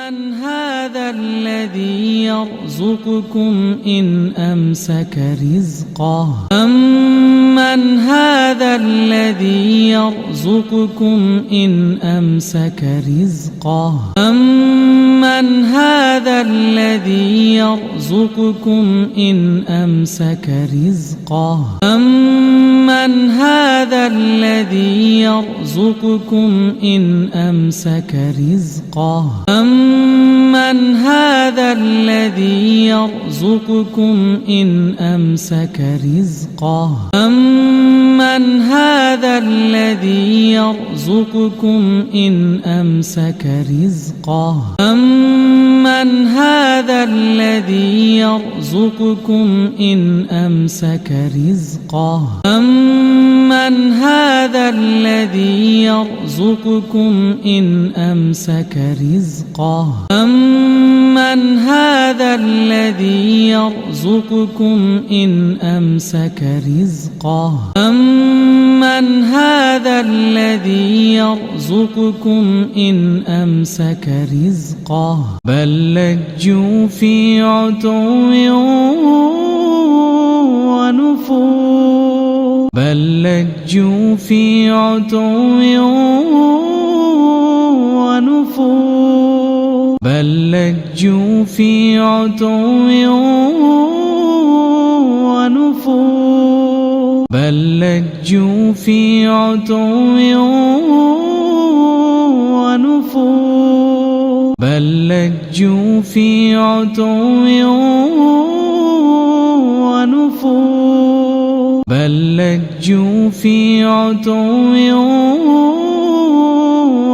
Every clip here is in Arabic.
أَمَّنْ هَذَا الَّذِي يَرْزُقُكُمْ إِنْ أَمْسَكَ رِزْقَهُ أَمَّنْ هَذَا الَّذِي يَرْزُقُكُمْ إِنْ أَمْسَكَ رِزْقَهُ أَمَّنْ هَذَا الَّذِي يَرْزُقُكُمْ إِنْ أَمْسَكَ رِزْقَهُ أَمَّنْ هَذَا الَّذِي يَرْزُقُكُمْ إِنْ أَمْسَكَ رِزْقَهُ أَمَّنْ هَذَا الَّذِي يَرْزُقُكُمْ إِنْ أَمْسَكَ رِزْقَهُ أَمَّنْ هَذَا الَّذِي يَرْزُقُكُمْ إِنْ أَمْسَكَ رِزْقَهُ أَمَّنْ هَذَا الَّذِي يَرْزُقُكُمْ إِنْ أَمْسَكَ رِزْقَهُ أَمَّنْ هَذَا الَّذِي يَرْزُقُكُمْ إِنْ أَمْسَكَ رِزْقَهُ أَمَّنْ هَذَا الَّذِي يَرْزُقُكُمْ إِنْ أَمْسَكَ رِزْقَهُ أَمَّنْ هَذَا الَّذِي يَرْزُقُكُمْ إِنْ أَمْسَكَ رِزْقَهُ بَل لَّجُّوا فِي عُتُوٍّ وَنُفُورٍ بَل لَّجُّوا فِي عُتُوٍّ وَنُفُورٍ بَل لَّجُّوا فِي عُتُوٍّ وَنُفُورٍ بَل لَّجُّوا فِي عُتُوٍّ وَنُفُورٍ بَل لَّجُّوا فِي عُتُوٍّ وَنُفُورٍ بَل لَّجُّوا فِي عُتُوٍّ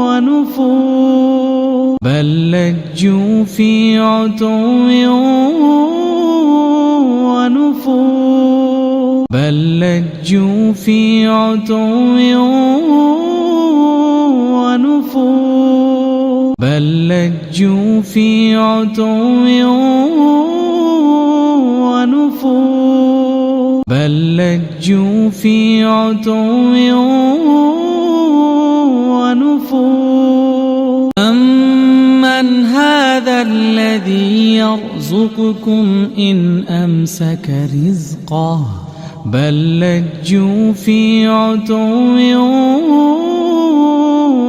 وَنُفُورٍ بَل لَّجُّوا فِي عُتُوٍّ وَنُفُورٍ بَل لَّجُّوا فِي عُتُوٍّ وَنُفُورٍ بَل لَّجُّوا فِي عُتُوٍّ وَنُفُورٍ بَل لَّجُّوا فِي عُتُوٍّ وَنُفُورٍ أَمَّنْ هَذَا الَّذِي يَرْزُقُكُمْ إِنْ أَمْسَكَ رِزْقَهُ بَل لَّجُّوا فِي عُتُوٍّ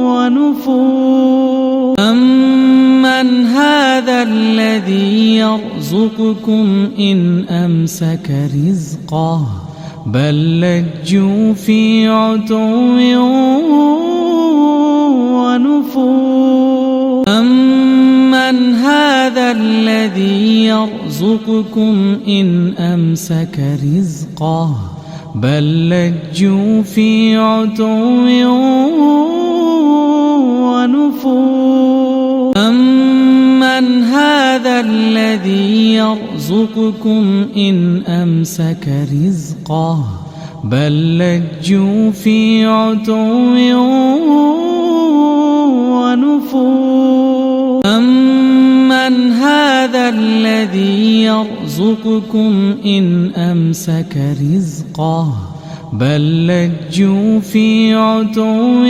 وَنُفُورٍ أَمَّنْ هَذَا الَّذِي يَرْزُقُكُمْ إِنْ أَمْسَكَ رِزْقَهُ بَل لَّجُّوا فِي عُتُوٍّ وَنُفُورٍ أَمَّنْ هَذَا الَّذِي يَرْزُقُكُمْ إِنْ أَمْسَكَ رِزْقَهُ بَل لَّجُّوا فِي عُتُوٍّ وَنُفُورٍ أَمَّنْ هَذَا الَّذِي يَرْزُقُكُمْ إِنْ أَمْسَكَ رِزْقَهُ بَل لَّجُّوا فِي عُتُوٍّ وَنُفُورٍ أَمَّنْ هَذَا الَّذِي يَرْزُقُكُمْ إِنْ أَمْسَكَ رِزْقَهُ بَل لَّجُّوا فِي عُتُوٍّ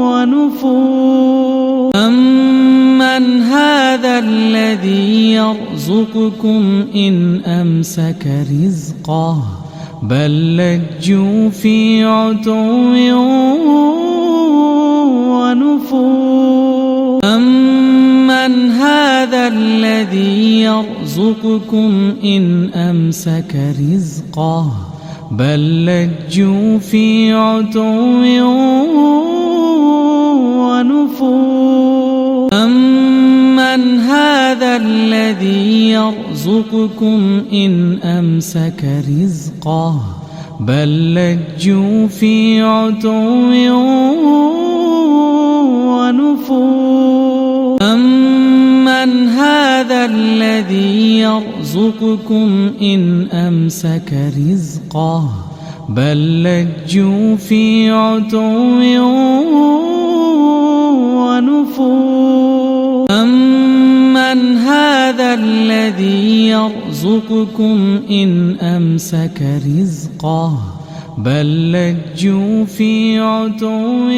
وَنُفُورٍ أَمَّنْ هَذَا الَّذِي يَرْزُقُكُمْ إِنْ أَمْسَكَ رِزْقَهُ بَل لَّجُّوا فِي عُتُوٍّ وَنُفُورٍ أَمَّنْ هَذَا الَّذِي يَرْزُقُكُمْ إِنْ أَمْسَكَ رِزْقَهُ بَل لَّجُّوا فِي عُتُوٍّ وَنُفُورٍ أَمَّنْ هَذَا الَّذِي يَرْزُقُكُمْ إِنْ أَمْسَكَ رِزْقَهُ بَل لَّجُّوا فِي عُتُوٍّ وَنُفُورٍ أَمَّنْ هَذَا الَّذِي يَرْزُقُكُمْ إِنْ أَمْسَكَ رِزْقَهُ بَل لَّجُّوا فِي عُتُوٍّ وَنُفُورٍ أَمَّنْ هَذَا الَّذِي يَرْزُقُكُمْ إِنْ أَمْسَكَ رِزْقَهُ بَل لَّجُّوا فِي عُتُوٍّ